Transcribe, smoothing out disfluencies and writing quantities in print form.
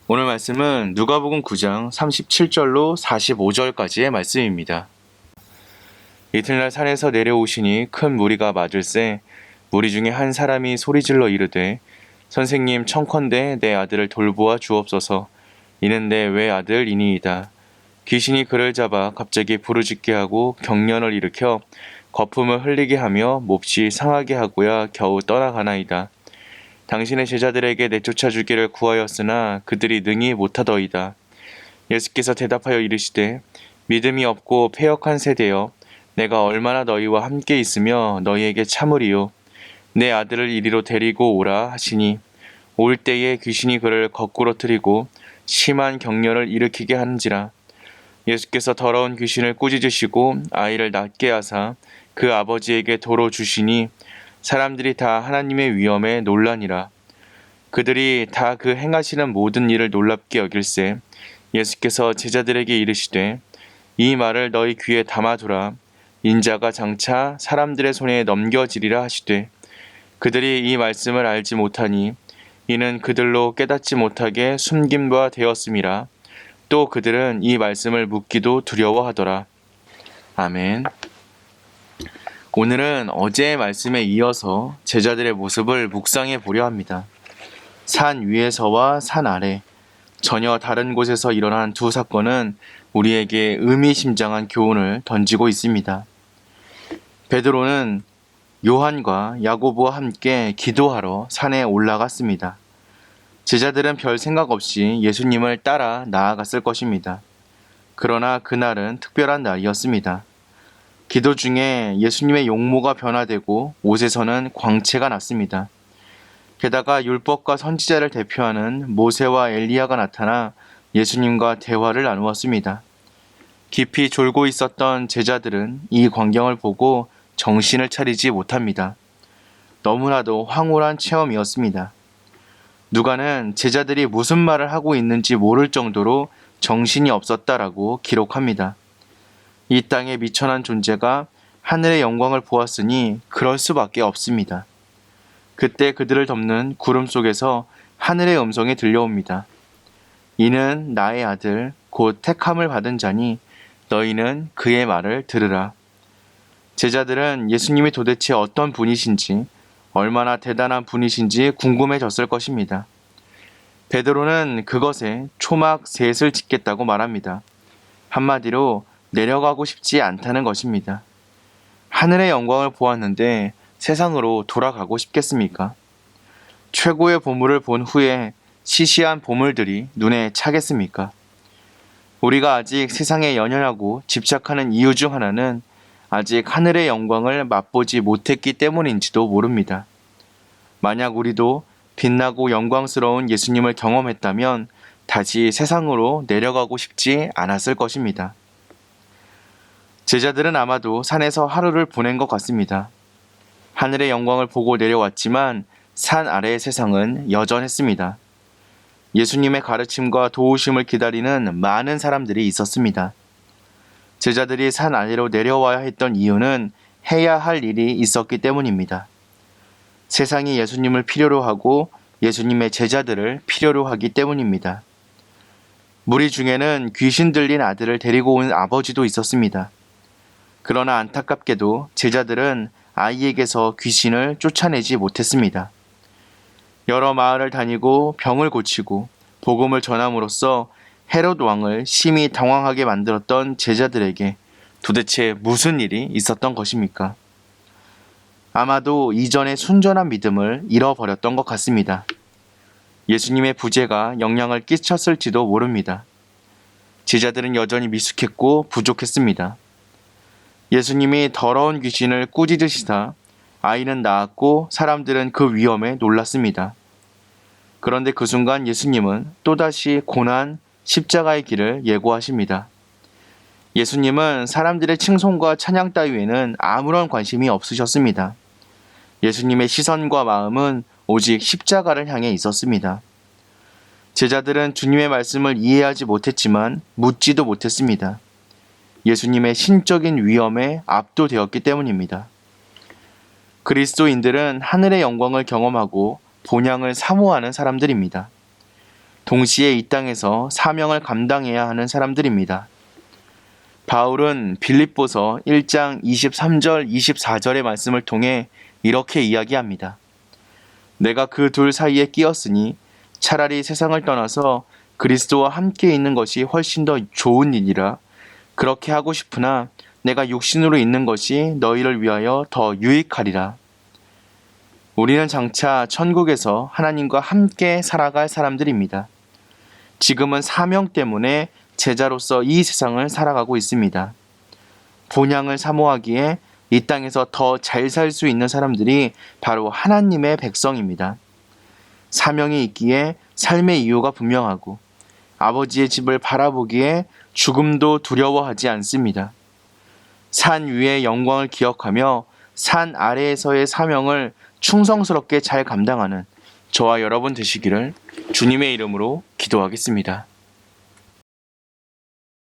오늘 말씀은 누가복음 9장 37절로 45절까지의 말씀입니다. 이튿날 산에서 내려오시니 큰 무리가 맞을세 무리 중에 한 사람이 소리질러 이르되 선생님 청컨대 내 아들을 돌보아 주옵소서. 이는 내 외아들이니이다. 귀신이 그를 잡아 갑자기 부르짖게 하고 경련을 일으켜 거품을 흘리게 하며 몹시 상하게 하고야 겨우 떠나가나이다. 당신의 제자들에게 내쫓아 주기를 구하였으나 그들이 능히 못하더이다. 예수께서 대답하여 이르시되 믿음이 없고 패역한 세대여, 내가 얼마나 너희와 함께 있으며 너희에게 참으리요. 내 아들을 이리로 데리고 오라 하시니 올 때에 귀신이 그를 거꾸로 트이고 심한 경련을 일으키게 하는지라. 예수께서 더러운 귀신을 꾸짖으시고 아이를 낫게 하사 그 아버지에게 도로 주시니 사람들이 다 하나님의 위엄에 놀라니라. 그들이 다 그 행하시는 모든 일을 놀랍게 여길세 예수께서 제자들에게 이르시되 이 말을 너희 귀에 담아두라. 인자가 장차 사람들의 손에 넘겨지리라 하시되 그들이 이 말씀을 알지 못하니 이는 그들로 깨닫지 못하게 숨긴 바 되었음이라. 또 그들은 이 말씀을 묻기도 두려워하더라. 아멘. 오늘은 어제의 말씀에 이어서 제자들의 모습을 묵상해 보려 합니다. 산 위에서와 산 아래, 전혀 다른 곳에서 일어난 두 사건은 우리에게 의미심장한 교훈을 던지고 있습니다. 베드로는 요한과 야고보와 함께 기도하러 산에 올라갔습니다. 제자들은 별 생각 없이 예수님을 따라 나아갔을 것입니다. 그러나 그날은 특별한 날이었습니다. 기도 중에 예수님의 용모가 변화되고 옷에서는 광채가 났습니다. 게다가 율법과 선지자를 대표하는 모세와 엘리야가 나타나 예수님과 대화를 나누었습니다. 깊이 졸고 있었던 제자들은 이 광경을 보고 정신을 차리지 못합니다. 너무나도 황홀한 체험이었습니다. 누가는 제자들이 무슨 말을 하고 있는지 모를 정도로 정신이 없었다라고 기록합니다. 이 땅에 미천한 존재가 하늘의 영광을 보았으니 그럴 수밖에 없습니다. 그때 그들을 덮는 구름 속에서 하늘의 음성이 들려옵니다. 이는 나의 아들 곧 택함을 받은 자니 너희는 그의 말을 들으라. 제자들은 예수님이 도대체 어떤 분이신지, 얼마나 대단한 분이신지 궁금해졌을 것입니다. 베드로는 그것에 초막 셋을 짓겠다고 말합니다. 한마디로 내려가고 싶지 않다는 것입니다. 하늘의 영광을 보았는데 세상으로 돌아가고 싶겠습니까? 최고의 보물을 본 후에 시시한 보물들이 눈에 차겠습니까? 우리가 아직 세상에 연연하고 집착하는 이유 중 하나는 아직 하늘의 영광을 맛보지 못했기 때문인지도 모릅니다. 만약 우리도 빛나고 영광스러운 예수님을 경험했다면 다시 세상으로 내려가고 싶지 않았을 것입니다. 제자들은 아마도 산에서 하루를 보낸 것 같습니다. 하늘의 영광을 보고 내려왔지만 산 아래의 세상은 여전했습니다. 예수님의 가르침과 도우심을 기다리는 많은 사람들이 있었습니다. 제자들이 산 아래로 내려와야 했던 이유는 해야 할 일이 있었기 때문입니다. 세상이 예수님을 필요로 하고 예수님의 제자들을 필요로 하기 때문입니다. 무리 중에는 귀신 들린 아들을 데리고 온 아버지도 있었습니다. 그러나 안타깝게도 제자들은 아이에게서 귀신을 쫓아내지 못했습니다. 여러 마을을 다니고 병을 고치고 복음을 전함으로써 헤롯 왕을 심히 당황하게 만들었던 제자들에게 도대체 무슨 일이 있었던 것입니까? 아마도 이전의 순전한 믿음을 잃어버렸던 것 같습니다. 예수님의 부재가 영향을 끼쳤을지도 모릅니다. 제자들은 여전히 미숙했고 부족했습니다. 예수님이 더러운 귀신을 꾸짖으시다 아이는 나았고 사람들은 그 위험에 놀랐습니다. 그런데 그 순간 예수님은 또다시 고난, 십자가의 길을 예고하십니다. 예수님은 사람들의 칭송과 찬양 따위에는 아무런 관심이 없으셨습니다. 예수님의 시선과 마음은 오직 십자가를 향해 있었습니다. 제자들은 주님의 말씀을 이해하지 못했지만 묻지도 못했습니다. 예수님의 신적인 위엄에 압도되었기 때문입니다. 그리스도인들은 하늘의 영광을 경험하고 본향을 사모하는 사람들입니다. 동시에 이 땅에서 사명을 감당해야 하는 사람들입니다. 바울은 빌립보서 1장 23절 24절의 말씀을 통해 이렇게 이야기합니다. 내가 그 둘 사이에 끼었으니 차라리 세상을 떠나서 그리스도와 함께 있는 것이 훨씬 더 좋은 일이라. 그렇게 하고 싶으나 내가 육신으로 있는 것이 너희를 위하여 더 유익하리라. 우리는 장차 천국에서 하나님과 함께 살아갈 사람들입니다. 지금은 사명 때문에 제자로서 이 세상을 살아가고 있습니다. 본향을 사모하기에 이 땅에서 더 잘 살 수 있는 사람들이 바로 하나님의 백성입니다. 사명이 있기에 삶의 이유가 분명하고 아버지의 집을 바라보기에 죽음도 두려워하지 않습니다. 산 위의 영광을 기억하며 산 아래에서의 사명을 충성스럽게 잘 감당하는 저와 여러분 되시기를 주님의 이름으로 기도하겠습니다.